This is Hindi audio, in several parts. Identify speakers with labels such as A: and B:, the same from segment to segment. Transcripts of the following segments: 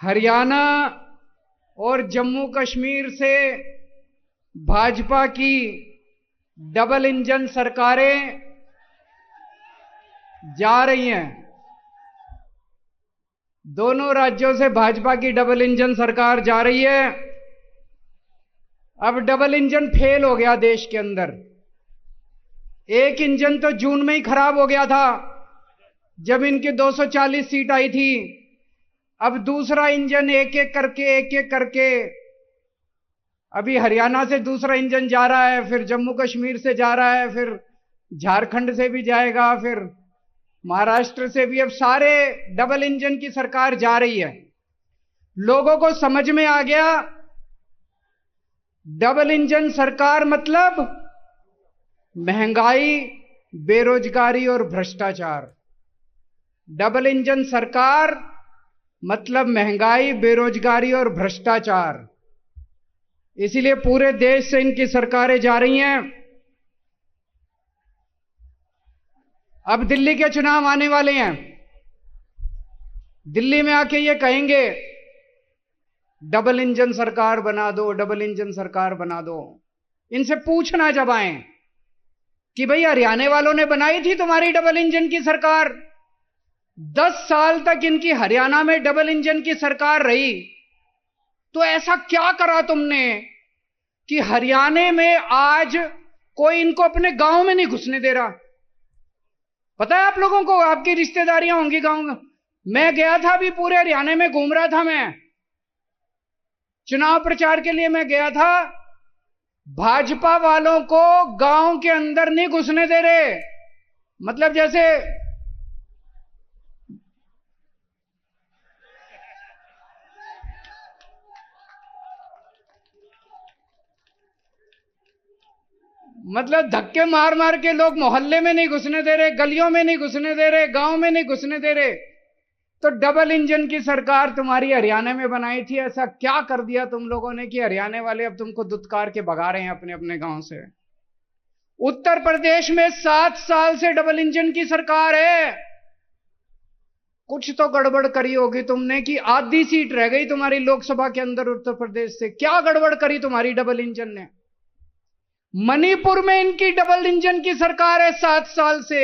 A: हरियाणा और जम्मू कश्मीर से भाजपा की डबल इंजन सरकारें जा रही हैं। दोनों राज्यों से भाजपा की डबल इंजन सरकार जा रही है। अब डबल इंजन फेल हो गया देश के अंदर। एक इंजन तो जून में ही खराब हो गया था जब इनकी 240 सीट आई थी। अब दूसरा इंजन एक एक करके अभी हरियाणा से दूसरा इंजन जा रहा है, फिर जम्मू कश्मीर से जा रहा है, फिर झारखंड से भी जाएगा, फिर महाराष्ट्र से भी। अब सारे डबल इंजन की सरकार जा रही है। लोगों को समझ में आ गया डबल इंजन सरकार मतलब महंगाई, बेरोजगारी और भ्रष्टाचार। डबल इंजन सरकार मतलब महंगाई, बेरोजगारी और भ्रष्टाचार। इसीलिए पूरे देश से इनकी सरकारें जा रही हैं। अब दिल्ली के चुनाव आने वाले हैं। दिल्ली में आके ये कहेंगे डबल इंजन सरकार बना दो, डबल इंजन सरकार बना दो। इनसे पूछना जब आए कि भाई हरियाणा वालों ने बनाई थी तुम्हारी डबल इंजन की सरकार, 10 साल तक इनकी हरियाणा में डबल इंजन की सरकार रही, तो ऐसा क्या करा तुमने कि हरियाणा में आज कोई इनको अपने गांव में नहीं घुसने दे रहा? पता है आप लोगों को, आपकी रिश्तेदारियां होंगी गांव में। मैं गया था, अभी पूरे हरियाणा में घूम रहा था, मैं चुनाव प्रचार के लिए मैं गया था। भाजपा वालों को गांव के अंदर नहीं घुसने दे रहे। मतलब जैसे धक्के मार मार के लोग मोहल्ले में नहीं घुसने दे रहे, गलियों में नहीं घुसने दे रहे, गांव में नहीं घुसने दे रहे। तो डबल इंजन की सरकार तुम्हारी हरियाणा में बनाई थी। ऐसा क्या कर दिया तुम लोगों ने कि हरियाणा वाले अब तुमको दुत्कार के भगा रहे हैं अपने अपने गांव से? उत्तर प्रदेश में 7 साल से डबल इंजन की सरकार है। कुछ तो गड़बड़ करी होगी तुमने कि आधी सीट रह गई तुम्हारी लोकसभा के अंदर उत्तर प्रदेश से। क्या गड़बड़ करी तुम्हारी डबल इंजन ने? मणिपुर में इनकी डबल इंजन की सरकार है। 7 साल से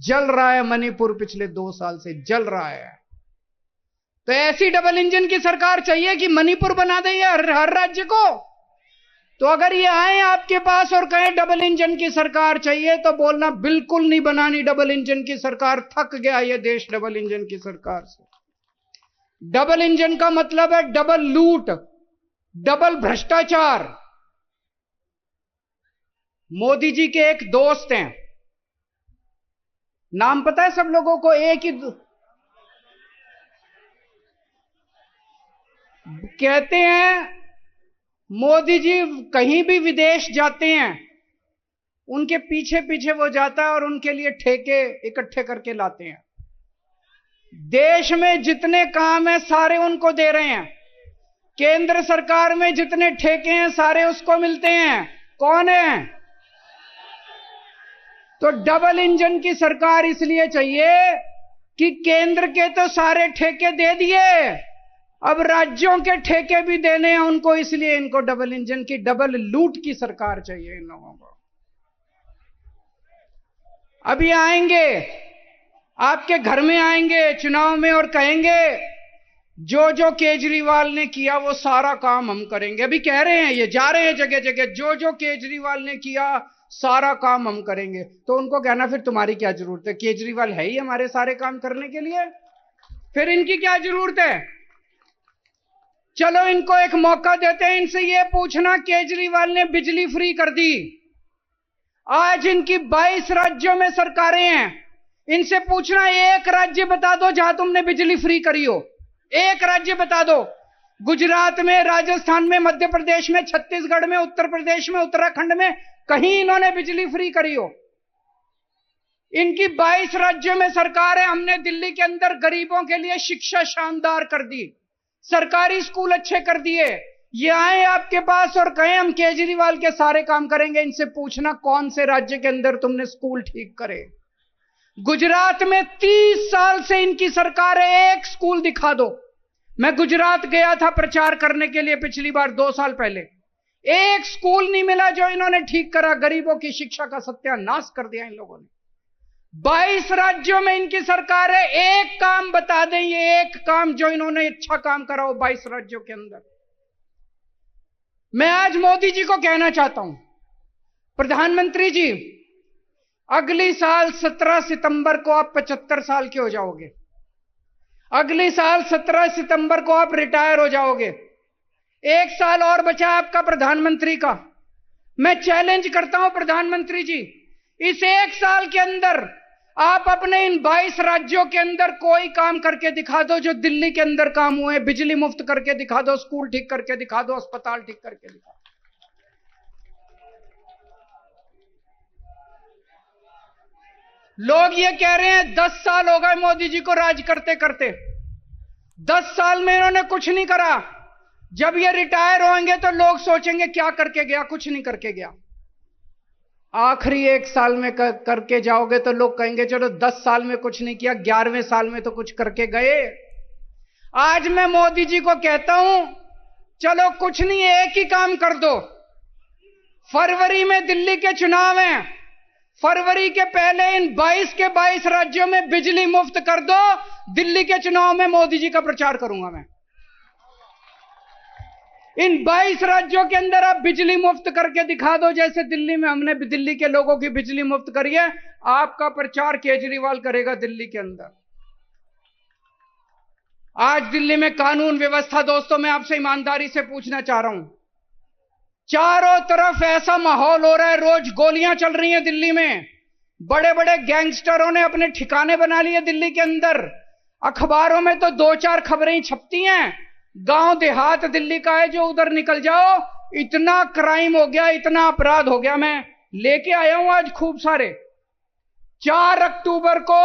A: जल रहा है मणिपुर, पिछले 2 साल से जल रहा है। तो ऐसी डबल इंजन की सरकार चाहिए कि मणिपुर बना दे हर राज्य को? तो अगर ये आए आपके पास और कहें डबल इंजन की सरकार चाहिए, तो बोलना बिल्कुल नहीं बनानी डबल इंजन की सरकार। थक गया ये देश डबल इंजन की सरकार से। डबल इंजन का मतलब है डबल लूट, डबल भ्रष्टाचार। मोदी जी के एक दोस्त हैं, नाम पता है सब लोगों को? एक ही कहते हैं मोदी जी कहीं भी विदेश जाते हैं, उनके पीछे पीछे वो जाता है और उनके लिए ठेके इकट्ठे करके लाते हैं। देश में जितने काम है सारे उनको दे रहे हैं। केंद्र सरकार में जितने ठेके हैं सारे उसको मिलते हैं। कौन है? तो डबल इंजन की सरकार इसलिए चाहिए कि केंद्र के तो सारे ठेके दे दिए, अब राज्यों के ठेके भी देने हैं उनको, इसलिए इनको डबल इंजन की, डबल लूट की सरकार चाहिए इन लोगों को। अभी आएंगे आपके घर में, आएंगे चुनाव में और कहेंगे जो जो केजरीवाल ने किया वो सारा काम हम करेंगे। अभी कह रहे हैं, ये जा रहे हैं जगह जगह, जो जो केजरीवाल ने किया सारा काम हम करेंगे। तो उनको कहना फिर तुम्हारी क्या जरूरत है? केजरीवाल है ही हमारे सारे काम करने के लिए, फिर इनकी क्या जरूरत है? चलो इनको एक मौका देते हैं, इनसे ये पूछना, केजरीवाल ने बिजली फ्री कर दी, आज इनकी 22 राज्यों में सरकारें हैं, इनसे पूछना एक राज्य बता दो जहां तुमने बिजली फ्री करी हो। एक राज्य बता दो। गुजरात में, राजस्थान में, मध्य प्रदेश में, छत्तीसगढ़ में, उत्तर प्रदेश में, उत्तराखंड में कहीं इन्होंने बिजली फ्री करी हो? इनकी 22 राज्यों में सरकार है। हमने दिल्ली के अंदर गरीबों के लिए शिक्षा शानदार कर दी, सरकारी स्कूल अच्छे कर दिए। ये आए आपके पास और कहें हम केजरीवाल के सारे काम करेंगे। इनसे पूछना कौन से राज्य के अंदर तुमने स्कूल ठीक करे। गुजरात में 30 साल से इनकी सरकार है, एक स्कूल दिखा दो। मैं गुजरात गया था प्रचार करने के लिए पिछली बार 2 साल पहले। एक स्कूल नहीं मिला जो इन्होंने ठीक करा। गरीबों की शिक्षा का सत्यानाश कर दिया इन लोगों ने। 22 राज्यों में इनकी सरकार है। एक काम बता दें, ये एक काम जो इन्होंने अच्छा काम करा हो 22 राज्यों के अंदर। मैं आज मोदी जी को कहना चाहता हूं, प्रधानमंत्री जी, अगली साल 17 सितंबर को आप 75 साल के हो जाओगे। अगली साल 17 सितंबर को आप रिटायर हो जाओगे। 1 साल और बचा आपका प्रधानमंत्री का। मैं चैलेंज करता हूं प्रधानमंत्री जी, इस 1 साल के अंदर आप अपने इन 22 राज्यों के अंदर कोई काम करके दिखा दो जो दिल्ली के अंदर काम हुए। बिजली मुफ्त करके दिखा दो, स्कूल ठीक करके दिखा दो, अस्पताल ठीक करके दिखा दो। लोग ये कह रहे हैं 10 साल हो गए मोदी जी को राज करते करते, 10 साल में इन्होंने कुछ नहीं करा। जब ये रिटायर होंगे तो लोग सोचेंगे क्या करके गया, कुछ नहीं करके गया। आखिरी 1 साल में करके जाओगे तो लोग कहेंगे चलो 10 साल में कुछ नहीं किया, 11वें साल में तो कुछ करके गए। आज मैं मोदी जी को कहता हूं, चलो कुछ नहीं, एक ही काम कर दो। फरवरी में दिल्ली के चुनाव हैं, फरवरी के पहले इन 22 के 22 राज्यों में बिजली मुफ्त कर दो। दिल्ली के चुनाव में मोदी जी का प्रचार करूंगा मैं। इन 22 राज्यों के अंदर आप बिजली मुफ्त करके दिखा दो, जैसे दिल्ली में हमने दिल्ली के लोगों की बिजली मुफ्त करी है। आपका प्रचार केजरीवाल करेगा दिल्ली के अंदर। आज दिल्ली में कानून व्यवस्था, दोस्तों मैं आपसे ईमानदारी से पूछना चाह रहा हूं, चारों तरफ ऐसा माहौल हो रहा है, रोज गोलियां चल रही हैं दिल्ली में। बड़े बड़े गैंगस्टरों ने अपने ठिकाने बना लिए दिल्ली के अंदर। अखबारों में तो 2-4 खबरें ही छपती हैं। गांव देहात दिल्ली का है, जो उधर निकल जाओ इतना क्राइम हो गया, इतना अपराध हो गया। मैं लेके आया हूं आज खूब सारे। 4 अक्टूबर को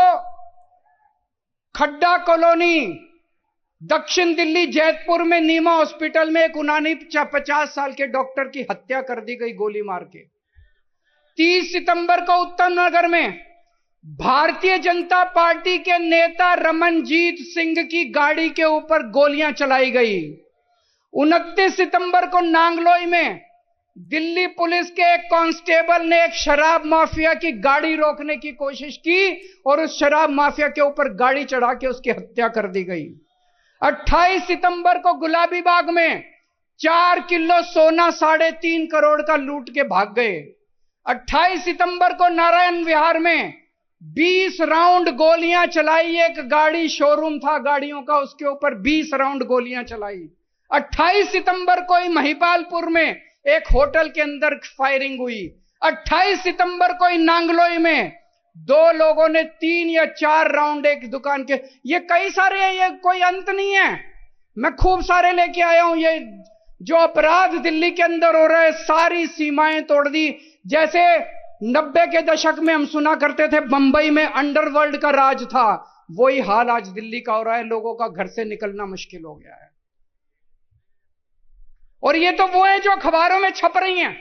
A: खड्डा कॉलोनी, दक्षिण दिल्ली जैतपुर में नीमा हॉस्पिटल में एक 49 साल के डॉक्टर की हत्या कर दी गई गोली मार के। 30 सितंबर को उत्तम नगर में भारतीय जनता पार्टी के नेता रमनजीत सिंह की गाड़ी के ऊपर गोलियां चलाई गई। 29 सितंबर को नांगलोई में दिल्ली पुलिस के एक कांस्टेबल ने एक शराब माफिया की गाड़ी रोकने की कोशिश की और उस शराब माफिया के ऊपर गाड़ी चढ़ा के उसकी हत्या कर दी गई। 28 सितंबर को गुलाबी बाग में 4 किलो सोना 3.5 करोड़ का लूट के भाग गए। 28 सितंबर को नारायण विहार में 20 राउंड गोलियां चलाई। एक गाड़ी शोरूम था गाड़ियों का, उसके ऊपर 20 राउंड गोलियां चलाई। 28 सितंबर को ही महिपालपुर में एक होटल के अंदर फायरिंग हुई। 28 सितंबर को ही नांगलोई में 2 लोगों ने 3 या 4 राउंड एक दुकान के। ये कई सारे हैं, ये कोई अंत नहीं है। मैं खूब सारे लेके आया हूं। ये जो अपराध दिल्ली के अंदर हो रहा है, सारी सीमाएं तोड़ दी। जैसे 90 के दशक में हम सुना करते थे बंबई में अंडरवर्ल्ड का राज था, वही हाल आज दिल्ली का हो रहा है। लोगों का घर से निकलना मुश्किल हो गया है। और ये तो वो है जो अखबारों में छप रही हैं,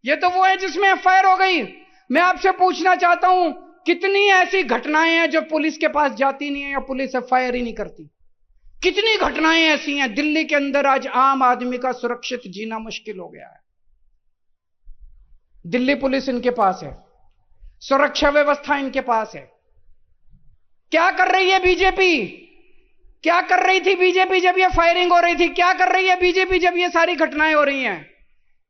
A: ये तो वो है जिसमें एफआईआर हो गई। मैं आपसे पूछना चाहता हूं, कितनी ऐसी घटनाएं हैं जो पुलिस के पास जाती नहीं है या पुलिस एफआईआर ही नहीं करती? कितनी घटनाएं ऐसी हैं दिल्ली के अंदर? आज आम आदमी का सुरक्षित जीना मुश्किल हो गया है। दिल्ली पुलिस इनके पास है, सुरक्षा व्यवस्था इनके पास है। क्या कर रही है बीजेपी? क्या कर रही थी बीजेपी जब ये फायरिंग हो रही थी? क्या कर रही है बीजेपी जब ये सारी घटनाएं हो रही हैं?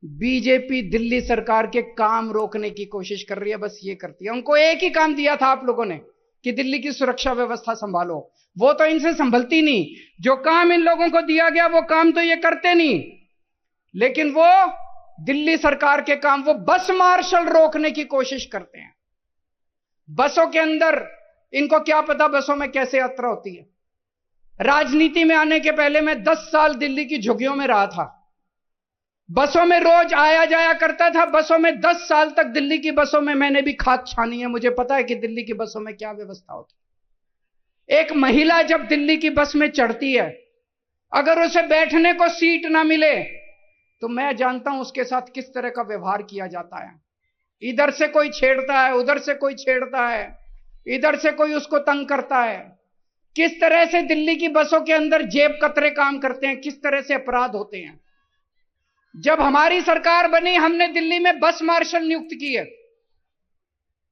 A: बीजेपी दिल्ली सरकार के काम रोकने की कोशिश कर रही है, बस ये करती है। उनको एक ही काम दिया था आप लोगों ने कि दिल्ली की सुरक्षा व्यवस्था संभालो, वो तो इनसे संभलती नहीं। जो काम इन लोगों को दिया गया वो काम तो ये करते नहीं, लेकिन वो दिल्ली सरकार के काम, वो बस मार्शल रोकने की कोशिश करते हैं। बसों के अंदर इनको क्या पता बसों में कैसे यात्रा होती है। राजनीति में आने के पहले मैं 10 साल दिल्ली की झुग्गियों में रहा था। बसों में रोज आया जाया करता था। बसों में 10 साल तक दिल्ली की बसों में मैंने भी खाक छानी है। मुझे पता है कि दिल्ली की बसों में क्या व्यवस्था होती है। एक महिला जब दिल्ली की बस में चढ़ती है, अगर उसे बैठने को सीट ना मिले तो मैं जानता हूं उसके साथ किस तरह का व्यवहार किया जाता है। इधर से कोई छेड़ता है, उधर से कोई छेड़ता है, इधर से कोई उसको तंग करता है। किस तरह से दिल्ली की बसों के अंदर जेब कतरे काम करते हैं, किस तरह से अपराध होते हैं। जब हमारी सरकार बनी, हमने दिल्ली में बस मार्शल नियुक्त किए।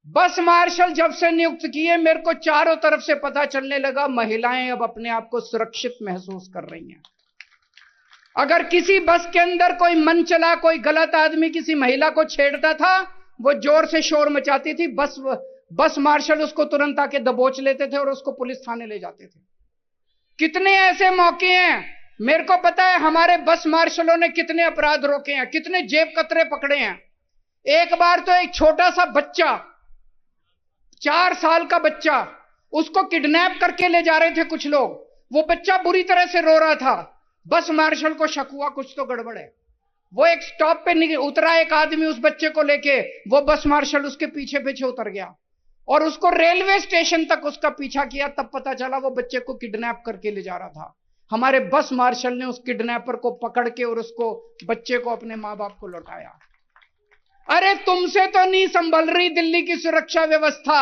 A: बस मार्शल जब से नियुक्त किए, मेरे को चारों तरफ से पता चलने लगा महिलाएं अब अपने आप को सुरक्षित महसूस कर रही हैं। अगर किसी बस के अंदर कोई मन चला, कोई गलत आदमी किसी महिला को छेड़ता था, वो जोर से शोर मचाती थी, बस मार्शल उसको तुरंत आके दबोच लेते थे और उसको पुलिस थाने ले जाते थे। कितने ऐसे मौके हैं, मेरे को पता है हमारे बस मार्शलों ने कितने अपराध रोके हैं, कितने जेब कतरे पकड़े हैं। एक बार तो एक छोटा सा बच्चा, 4 साल का बच्चा, उसको किडनैप करके ले जा रहे थे कुछ लोग। वो बच्चा बुरी तरह से रो रहा था। बस मार्शल को शक हुआ कुछ तो गड़बड़ है। वो एक स्टॉप पे उतरा, एक आदमी उस बच्चे को लेके, वो बस मार्शल उसके पीछे पीछे उतर गया और उसको रेलवे स्टेशन तक उसका पीछा किया। तब पता चला वो बच्चे को किडनैप करके ले जा रहा था। हमारे बस मार्शल ने उस किडनैपर को पकड़ के और उसको, बच्चे को, अपने मां बाप को लौटाया। अरे तुमसे तो नहीं संभल रही दिल्ली की सुरक्षा व्यवस्था।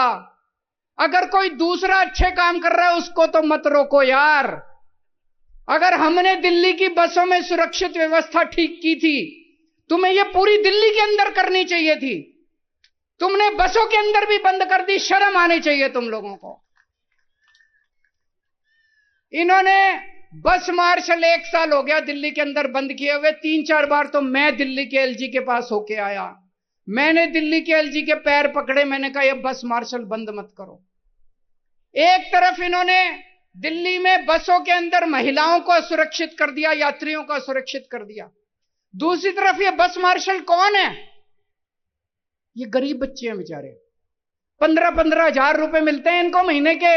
A: अगर कोई दूसरा अच्छे काम कर रहा है उसको तो मत रोको यार। अगर हमने दिल्ली की बसों में सुरक्षित व्यवस्था ठीक की थी, तुम्हें यह पूरी दिल्ली के अंदर करनी चाहिए थी। तुमने बसों के अंदर भी बंद कर दी। शर्म आनी चाहिए तुम लोगों को। इन्होंने बस मार्शल 1 साल हो गया दिल्ली के अंदर बंद किए हुए। 3-4 बार तो मैं दिल्ली के एलजी के पास होके आया। मैंने दिल्ली के एलजी के पैर पकड़े, मैंने कहा ये बस मार्शल बंद मत करो। एक तरफ इन्होंने दिल्ली में बसों के अंदर महिलाओं को असुरक्षित कर दिया, यात्रियों को असुरक्षित कर दिया। दूसरी तरफ ये बस मार्शल कौन है? ये गरीब बच्चे हैं बेचारे। 15-15 हजार रुपए मिलते हैं इनको महीने के।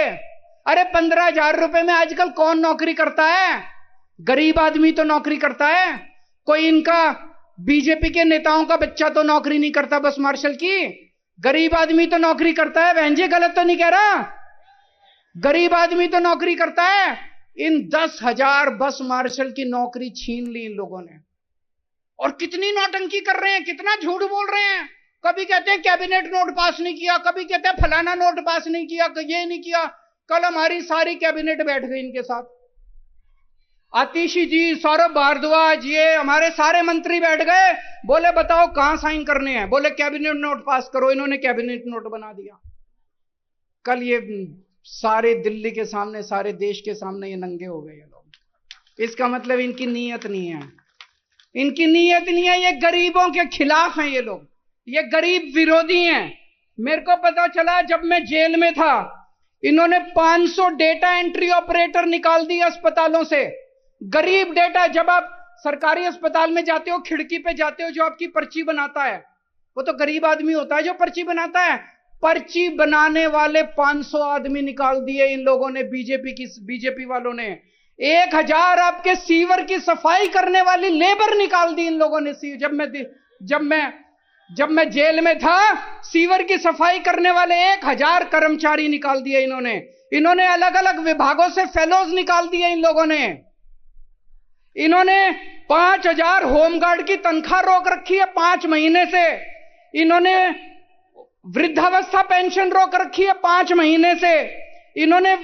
A: अरे 15 हजार रुपए में आजकल कौन नौकरी करता है? गरीब आदमी तो नौकरी करता है। कोई इनका बीजेपी के नेताओं का बच्चा तो नौकरी नहीं करता बस मार्शल की। गरीब आदमी तो नौकरी करता है। बहन जी गलत तो नहीं कह रहा? गरीब आदमी तो नौकरी करता है। इन 10,000 बस मार्शल की नौकरी छीन ली इन लोगों ने। और कितनी नौटंकी कर रहे हैं, कितना झूठ बोल रहे हैं। कभी कहते हैं कैबिनेट नोट पास नहीं किया, कभी कहते हैं फलाना नोट पास नहीं किया, ये नहीं किया। कल हमारी सारी कैबिनेट बैठ गई इनके साथ। आतिशी जी, सौरभ भारद्वाज, ये हमारे सारे मंत्री बैठ गए। बोले बताओ कहां साइन करने हैं? बोले कैबिनेट नोट पास करो। इन्होंने कैबिनेट नोट बना दिया। कल ये सारे दिल्ली के सामने, सारे देश के सामने ये नंगे हो गए ये लोग। इसका मतलब इनकी नीयत नहीं है। इनकी नीयत नहीं है। ये गरीबों के खिलाफ हैं ये लोग। ये गरीब विरोधी हैं। मेरे को पता चला जब मैं जेल में था, इन्होंने 500 डेटा एंट्री ऑपरेटर निकाल दिए अस्पतालों से। गरीब डेटा, जब आप सरकारी अस्पताल में जाते हो, खिड़की पे जाते हो, जो आपकी पर्ची बनाता है वो तो गरीब आदमी होता है जो पर्ची बनाता है। पर्ची बनाने वाले 500 आदमी निकाल दिए इन लोगों ने, बीजेपी वालों ने। 1000 आपके सीवर की सफाई करने वाली लेबर निकाल दी इन लोगों ने। जब मैं जेल में था, सीवर की सफाई करने वाले 1000 कर्मचारी निकाल दिए इन्होंने। इन्होंने अलग अलग विभागों से फेलोज निकाल दिए इन लोगों ने। इन्होंने 5000 होमगार्ड की तनख्वाह रोक रखी है 5 महीने से। इन्होंने वृद्धावस्था पेंशन रोक रखी है 5 महीने से। इन्होंने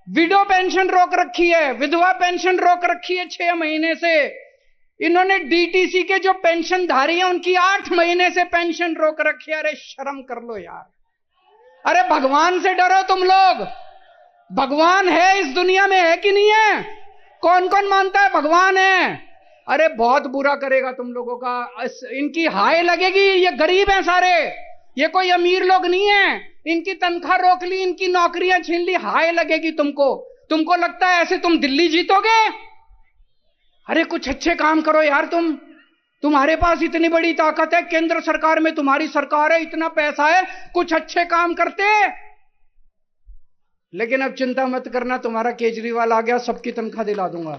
A: विडो पेंशन रोक रखी है, विधवा पेंशन रोक रखी है 6 महीने से। इन्होंने डीटीसी के जो पेंशनधारी हैं उनकी 8 महीने से पेंशन रोक रखी है। अरे शर्म कर लो यार। अरे भगवान से डरो तुम लोग। भगवान है इस दुनिया में, है कि नहीं है? कौन कौन मानता है भगवान है? अरे बहुत बुरा करेगा तुम लोगों का। इनकी हाय लगेगी। ये गरीब हैं सारे, ये कोई अमीर लोग नहीं है। इनकी तनख्वाह रोक ली, इनकी नौकरियां छीन ली, हाय लगेगी तुमको। तुमको लगता है ऐसे तुम दिल्ली जीतोगे? अरे कुछ अच्छे काम करो यार। तुम्हारे पास इतनी बड़ी ताकत है, केंद्र सरकार में तुम्हारी सरकार है, इतना पैसा है, कुछ अच्छे काम करते। लेकिन अब चिंता मत करना, तुम्हारा केजरीवाल आ गया, सबकी तनख्वाह दिला दूंगा।